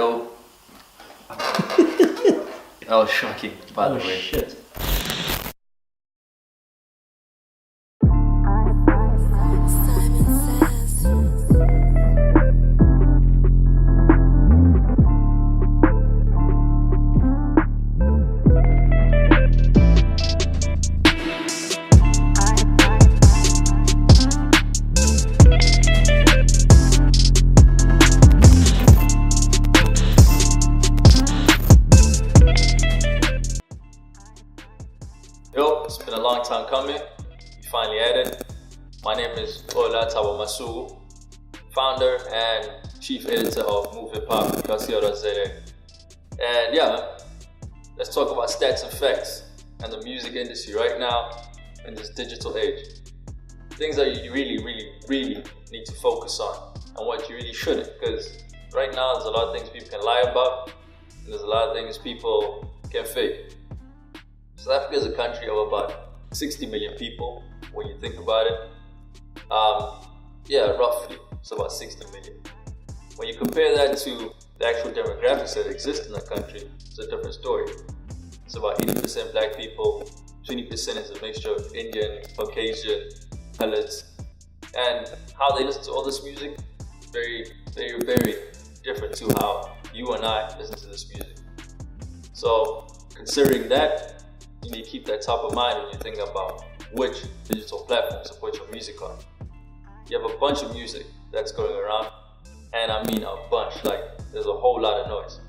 Yo. That was shocking, by the way. Shit. Yo, it's been a long time coming. We finally had it. My name is XolaThabo Masuku, founder and chief editor of movehiphop.co.za. And yeah, man, let's talk about stats and facts and the music industry right now in this digital age. Things that you really need to focus on and what you really shouldn't, because right now there's a lot of things people can lie about and there's a lot of things people can fake. South Africa is a country of about 60 million people when you think about it. Yeah, roughly, it's about 60 million. When you compare that to the actual demographics that exist in the country, it's a different story. It's about 80% black people, 20% is a mixture of Indian, Caucasian, coloreds, and how they listen to all this music, very different to how you and I listen to this music. So, considering that, you need to keep that top of mind when you're thinking about which digital platforms to put your music on. You have a bunch of music that's going around, and I mean a bunch, like there's a whole lot of noise.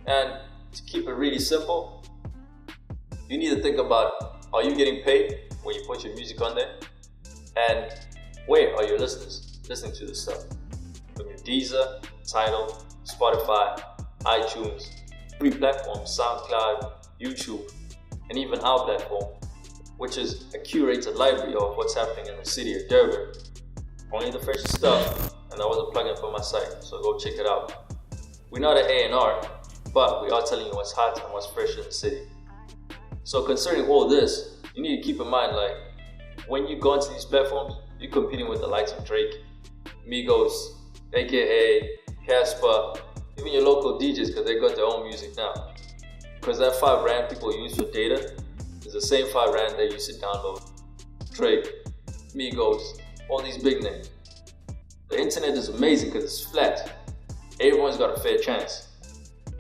And to keep it really simple, you need to think about, are you getting paid when you put your music on there? And where are your listeners listening to this stuff? From your Deezer, Tidal, Spotify, iTunes, free platforms, SoundCloud, YouTube, and even our platform, which is a curated library of what's happening in the city of Durban. Only the freshest stuff, and that was a plugin for my site, so go check it out. We're not an A&R, but we are telling you what's hot and what's fresh in the city. So considering all this, you need to keep in mind, like, when you go into these platforms, you're competing with the likes of Drake, Migos, aka Casper, even your local DJs, because they got their own music now. Because that R5 people use for data is the same R5 they use to download Drake, Migos, all these big names. The internet is amazing because it's flat. Everyone's got a fair chance.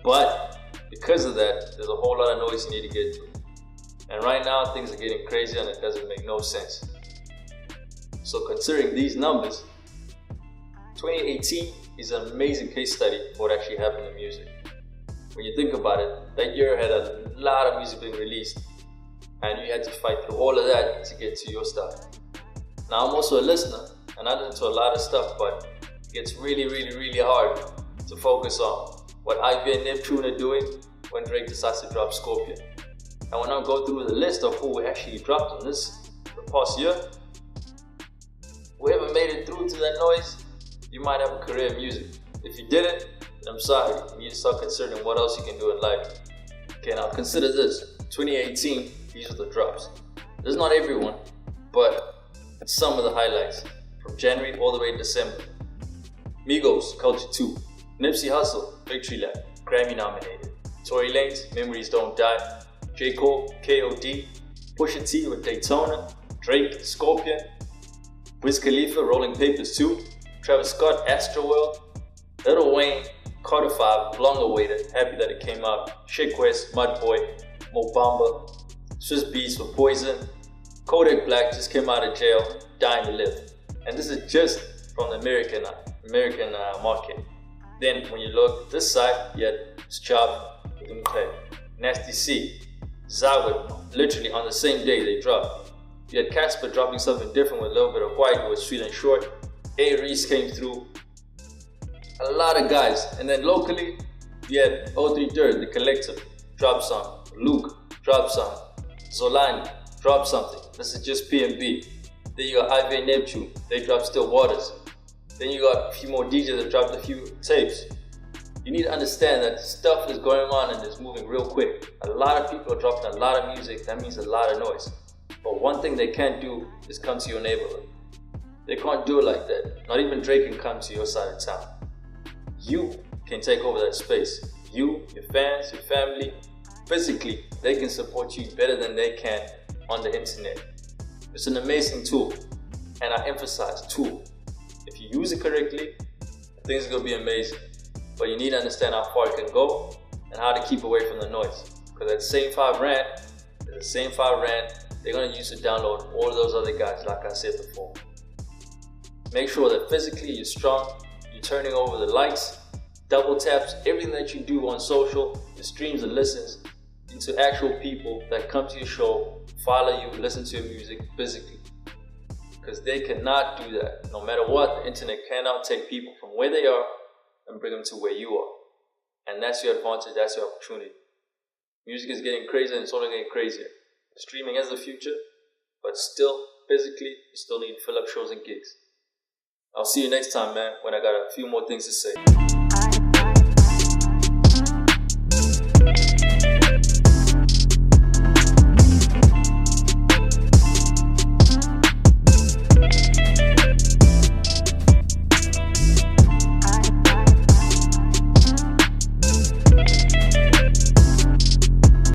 But because of that, there's a whole lot of noise you need to get through. And right now, things are getting crazy and it doesn't make no sense. So considering these numbers, 2018 is an amazing case study for what actually happened in music. When you think about it, that year had a lot of music being released and you had to fight through all of that to get to your stuff. Now I'm also a listener and I listen to a lot of stuff, but it gets really hard to focus on what Ivy and Neptune are doing when Drake decides to drop Scorpion. And when I go through the list of who actually dropped on this the past year, whoever made it through to that noise, you might have a career in music. If you didn't, I'm sorry, you need to start considering what else you can do in life. Okay, now consider this. 2018, these are the drops. This is not everyone, but some of the highlights. From January all the way to December. Migos, Culture 2. Nipsey Hussle, Victory Lap, Grammy nominated. Tory Lanez, Memories Don't Die. J. Cole, KOD. Pusha T with Daytona. Drake, Scorpion. Wiz Khalifa, Rolling Papers 2. Travis Scott, Astroworld. Lil Wayne, Carter 5, long awaited, happy that it came out. Shake West, Mudboy, Mo Bamba, Swiss Beats for Poison, Kodak Black just came out of jail, dying to live. And this is just from the American market. Then when you look this side, you had Chop, Nasty C, Zawad, literally on the same day they dropped. You had Casper dropping something different with a little bit of white with Sweet and Short. A-Reese came through. A lot of guys, and then locally, you had 03 Dirt, The Collective, drop song, Luke, drop song, Zolani, drop something. This is just P&B. Then you got Ivy and Neptune, they dropped Still Waters. Then you got a few more DJs that dropped a few tapes. You need to understand that stuff is going on and it's moving real quick. A lot of people are dropping a lot of music, that means a lot of noise. But one thing they can't do is come to your neighborhood. They can't do it like that. Not even Drake can come to your side of town. You can take over that space. You, your fans, your family, physically, they can support you better than they can on the internet. It's an amazing tool, and I emphasize tool. If you use it correctly, things are going to be amazing. But you need to understand how far it can go and how to keep away from the noise. Because that same 5 rand, they're going to use to download all of those other guys, like I said before. Make sure that physically you're strong, you're turning over the likes, double taps, everything that you do on social, the streams and listens, into actual people that come to your show, follow you, listen to your music physically. Because they cannot do that. No matter what, the internet cannot take people from where they are and bring them to where you are. And that's your advantage, that's your opportunity. Music is getting crazier and it's only getting crazier. Streaming is the future, but still, physically, you still need to fill up shows and gigs. I'll see you next time, man, when I got a few more things to say.